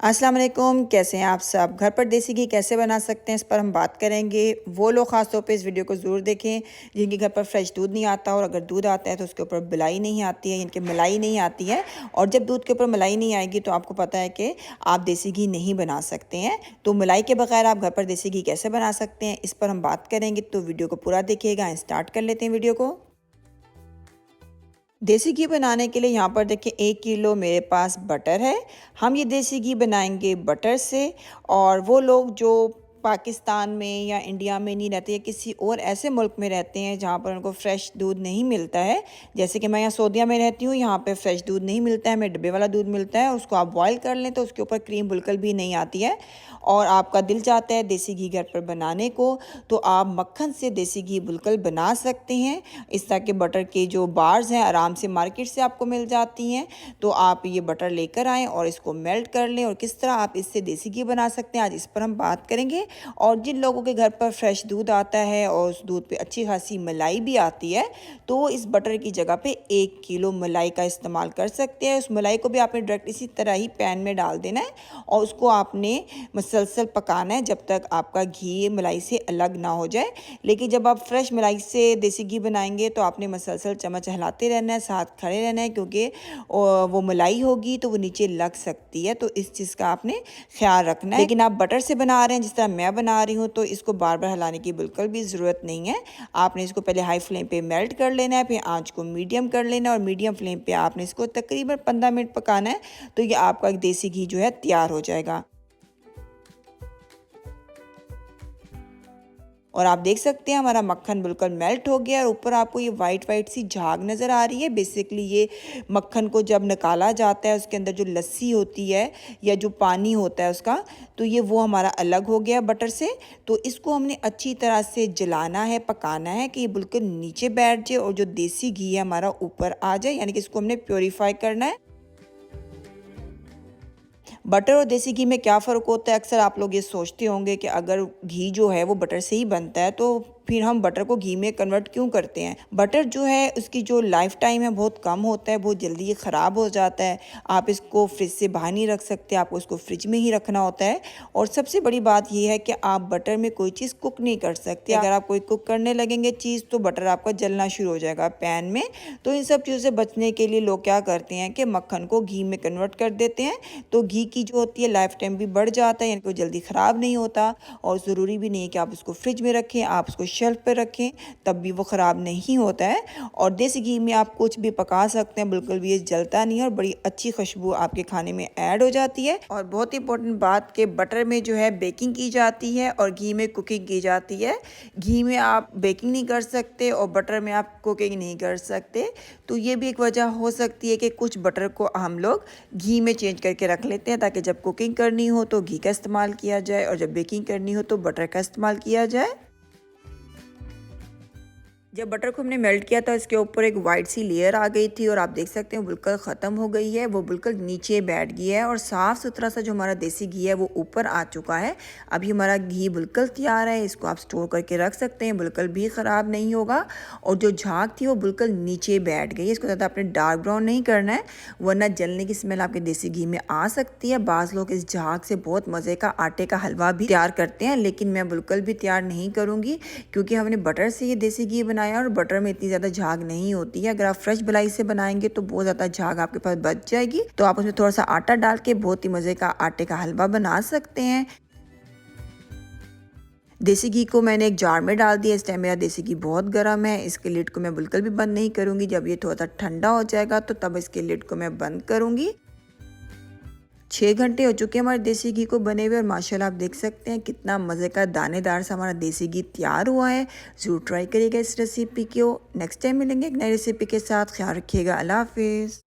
अस्सलाम वालेकुम, कैसे हैं आप सब। घर पर देसी घी कैसे बना सकते हैं, इस पर हम बात करेंगे। वो लोग ख़ास तौर पे इस वीडियो को ज़रूर देखें जिनके घर पर फ्रेश दूध नहीं आता, और अगर दूध आता है तो उसके ऊपर बिलाई नहीं आती है, इनके मलाई नहीं आती है। और जब दूध के ऊपर मलाई नहीं आएगी तो आपको पता है कि आप देसी घी नहीं बना सकते हैं। तो मलाई के बगैर आप घर पर देसी घी कैसे बना सकते हैं, इस पर हम बात करेंगे। तो वीडियो को पूरा देखिएगा। स्टार्ट कर लेते हैं वीडियो को। देसी घी बनाने के लिए यहाँ पर देखिए 1 किलो मेरे पास बटर है। हम ये देसी घी बनाएंगे बटर से। और वो लोग जो पाकिस्तान में या इंडिया में नहीं रहते या किसी और ऐसे मुल्क में रहते हैं जहाँ पर उनको फ़्रेश दूध नहीं मिलता है, जैसे कि मैं यहाँ सऊदीया में रहती हूँ, यहाँ पे फ़्रेश दूध नहीं मिलता है, हमें डब्बे वाला दूध मिलता है। उसको आप बॉयल कर लें तो उसके ऊपर क्रीम बिल्कुल भी नहीं आती है। और आपका दिल चाहता है देसी घी घर पर बनाने को, तो आप मक्खन से देसी घी बिल्कुल बना सकते हैं। इस तरह के बटर के जो बार्स हैं आराम से मार्केट से आपको मिल जाती हैं। तो आप ये बटर लेकर आएँ और इसको मेल्ट कर लें, और किस तरह आप इससे देसी घी बना सकते हैं आज इस पर हम बात करेंगे। और जिन लोगों के घर पर फ्रेश दूध आता है और उस दूध पे अच्छी खासी मलाई भी आती है, तो इस बटर की जगह पे 1 किलो मलाई का इस्तेमाल कर सकते हैं। उस मलाई को भी आपने डायरेक्ट इसी तरह ही पैन में डाल देना है और उसको आपने मुसलसल पकाना है जब तक आपका घी मलाई से अलग ना हो जाए। लेकिन जब आप फ्रेश मलाई से देसी घी बनाएंगे तो आपने मुसलसल चम्मच हिलाते रहना है, साथ खड़े रहना है, क्योंकि वो मलाई होगी तो वो नीचे लग सकती है। तो इस चीज़ का आपने ख्याल रखना है। लेकिन आप बटर से बना रहे हैं जिस तरह मैं बना रही हूँ, तो इसको बार बार हिलाने की बिल्कुल भी ज़रूरत नहीं है। आपने इसको पहले हाई फ्लेम पे मेल्ट कर लेना है, फिर आंच को मीडियम कर लेना है, और मीडियम फ्लेम पे आपने इसको तकरीबन 15 मिनट पकाना है। तो ये आपका देसी घी जो है तैयार हो जाएगा। और आप देख सकते हैं हमारा मक्खन बिल्कुल मेल्ट हो गया, और ऊपर आपको ये वाइट वाइट सी झाग नज़र आ रही है। बेसिकली ये मक्खन को जब निकाला जाता है उसके अंदर जो लस्सी होती है या जो पानी होता है उसका, तो ये वो हमारा अलग हो गया बटर से। तो इसको हमने अच्छी तरह से जलाना है, पकाना है कि ये बिल्कुल नीचे बैठ जाए और जो देसी घी है हमारा ऊपर आ जाए, यानी कि इसको हमने प्योरीफाई करना है। बटर और देसी घी में क्या फ़र्क होता है, अक्सर आप लोग ये सोचते होंगे कि अगर घी जो है वो बटर से ही बनता है तो फिर हम बटर को घी में कन्वर्ट क्यों करते हैं। बटर जो है उसकी जो लाइफ टाइम है बहुत कम होता है, बहुत जल्दी ये ख़राब हो जाता है। आप इसको फ्रिज से बाहर नहीं रख सकते, आपको इसको फ्रिज में ही रखना होता है। और सबसे बड़ी बात यह है कि आप बटर में कोई चीज़ कुक नहीं कर सकते। अगर आप कोई कुक करने लगेंगे चीज़ तो बटर आपका जलना शुरू हो जाएगा पैन में। तो इन सब चीज़ों से बचने के लिए लोग क्या करते हैं कि मक्खन को घी में कन्वर्ट कर देते हैं। तो घी की जो होती है लाइफ टाइम भी बढ़ जाता है, यानी कि जल्दी ख़राब नहीं होता। और ज़रूरी भी नहीं है कि आप उसको फ्रिज में रखें, आप उसको शेल्फ पे रखें तब भी वो ख़राब नहीं होता है। और देसी घी में आप कुछ भी पका सकते हैं, बिल्कुल भी ये जलता नहीं है, और बड़ी अच्छी खुशबू आपके खाने में ऐड हो जाती है। और बहुत ही इंपॉर्टेंट बात कि बटर में जो है बेकिंग की जाती है और घी में कुकिंग की जाती है। घी में आप बेकिंग नहीं कर सकते और बटर में आप कुकिंग नहीं कर सकते। तो ये भी एक वजह हो सकती है कि कुछ बटर को हम लोग घी में चेंज करके रख लेते हैं ताकि जब कुकिंग करनी हो तो घी का इस्तेमाल किया जाए, और जब बेकिंग करनी हो तो बटर का इस्तेमाल किया जाए। जब बटर को हमने मेल्ट किया था इसके ऊपर एक वाइट सी लेयर आ गई थी, और आप देख सकते हैं बिल्कुल ख़त्म हो गई है, वो बिल्कुल नीचे बैठ गया है, और साफ़ सुथरा सा जो हमारा देसी घी है वो ऊपर आ चुका है। अभी हमारा घी बिल्कुल तैयार है, इसको आप स्टोर करके रख सकते हैं, बिल्कुल भी ख़राब नहीं होगा। और जो झाग थी वो बिल्कुल नीचे बैठ गई है। इसको ज़्यादा आपने डार्क ब्राउन नहीं करना है, वरना जलने की स्मेल आपके देसी घी में आ सकती है। बाज़ लोग इस झाग से बहुत मज़े का आटे का हलवा भी तैयार करते हैं, लेकिन मैं बिल्कुल भी तैयार नहीं करूँगी, क्योंकि हमने बटर से ये देसी घी बनाया और बटर में इतनी ज़्यादा झाग नहीं होती है। अगर आप फ्रेश मलाई से बनाएंगे तो बहुत ज़्यादा झाग आपके पास बच जाएगी। तो आप उसमें थोड़ा सा आटा डाल के बहुत ही मज़े का आटे का हलवा बना सकते हैं। देसी घी को मैंने एक जार में डाल दिया। इस टाइम मेरा देसी घी बहुत गर्म है, इसके लिड को मैं बिल्कुल भी बंद नहीं करूँगी। जब ये थोड़ा सा ठंडा हो जाएगा तो तब इसके लिड को मैं बंद करूँगी। 6 घंटे हो चुके हैं हमारे देसी घी को बने हुए, और माशाल्लाह आप देख सकते हैं कितना मज़े का दानेदार सा हमारा देसी घी तैयार हुआ है। ज़रूर ट्राई करिएगा इस रेसिपी को। नेक्स्ट टाइम मिलेंगे एक नई रेसिपी के साथ। ख्याल रखिएगा। अल्लाह हाफिज़।